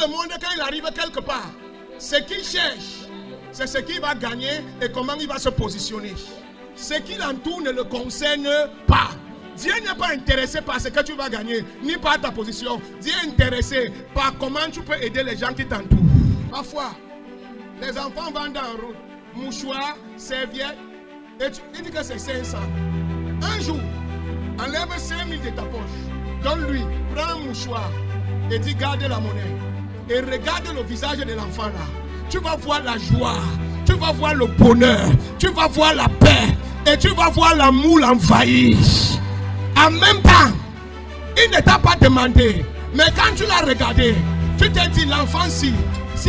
le monde, quand il arrive quelque part, ce qu'il cherche, c'est ce qu'il va gagner et comment il va se positionner. Ce qui l'entoure ne le concerne pas. Dieu n'est pas intéressé par ce que tu vas gagner, ni par ta position. Dieu est intéressé par comment tu peux aider les gens qui t'entourent. Parfois, les enfants vendent en route, mouchoirs, serviettes, et il dit que c'est 500. Un jour, enlève 5000 de ta poche, donne-lui, prends un mouchoir et dis garde la monnaie. Et regarde le visage de l'enfant là. Tu vas voir la joie, tu vas voir le bonheur, tu vas voir la paix et tu vas voir l'amour l'envahir. En même temps, il ne t'a pas demandé, mais quand tu l'as regardé, tu t'es dit l'enfant si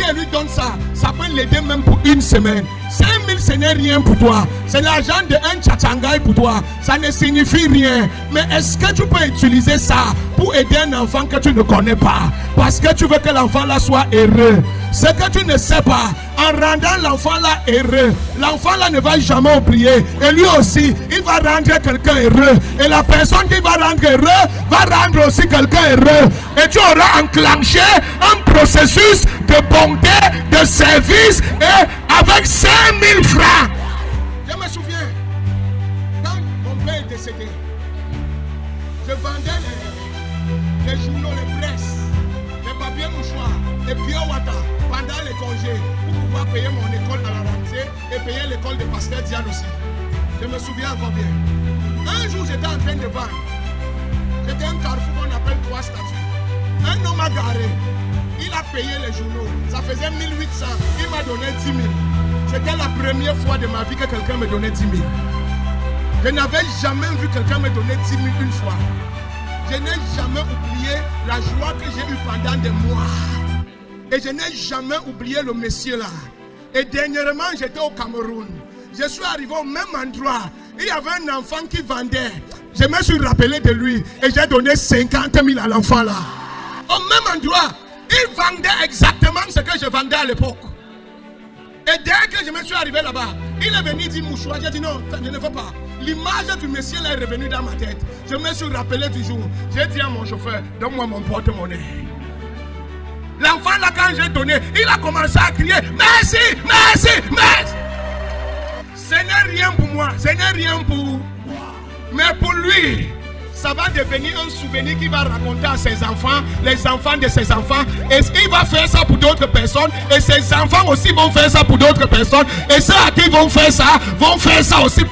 elle lui donne ça, ça peut l'aider même pour une semaine. 5000 ce n'est rien pour toi, c'est l'argent d'un tchatchangaï pour toi, ça ne signifie rien. Mais est-ce que tu peux utiliser ça pour aider un enfant que tu ne connais pas, parce que tu veux que l'enfant là soit heureux? Ce que tu ne sais pas, en rendant l'enfant là heureux, l'enfant là ne va jamais oublier, et lui aussi il va rendre quelqu'un heureux, et la personne qui va rendre heureux va rendre aussi quelqu'un heureux, et tu auras enclenché un processus de bonté, de service, et avec 5000 francs. Je me souviens, quand mon père est décédé, je vendais les journaux, les presses, les papiers mouchoirs, les pure water pendant les congés pour pouvoir payer mon école à la rentrée et payer l'école de Pasteur Diane aussi. Je me souviens encore bien. Un jour, j'étais en train de vendre. C'était un carrefour qu'on appelle 3 statues. Un homme a garé. Il a payé les journaux. Ça faisait 1800. Il m'a donné 10 000. C'était la première fois de ma vie que quelqu'un me donnait 10 000. Je n'avais jamais vu quelqu'un me donner 10 000 une fois. Je n'ai jamais oublié la joie que j'ai eue pendant des mois. Et je n'ai jamais oublié le monsieur là. Et dernièrement, j'étais au Cameroun. Je suis arrivé au même endroit. Il y avait un enfant qui vendait. Je me suis rappelé de lui. Et j'ai donné 50 000 à l'enfant là. Au même endroit, il vendait exactement ce que je vendais à l'époque. Et dès que je me suis arrivé là-bas, il est venu dire mouchoir. J'ai dit non, je ne veux pas. L'image du monsieur là est revenue dans ma tête. Je me suis rappelé du jour. J'ai dit à mon chauffeur, donne-moi mon porte-monnaie. L'enfant là, quand j'ai donné, il a commencé à crier merci, merci, merci. Ce n'est rien pour moi, ce n'est rien pour. Mais pour lui, ça va devenir un souvenir qu'il va raconter à ses enfants, les enfants de ses enfants. Et il va faire ça pour d'autres personnes. Et ses enfants aussi vont faire ça pour d'autres personnes. Et ceux à qui vont faire ça aussi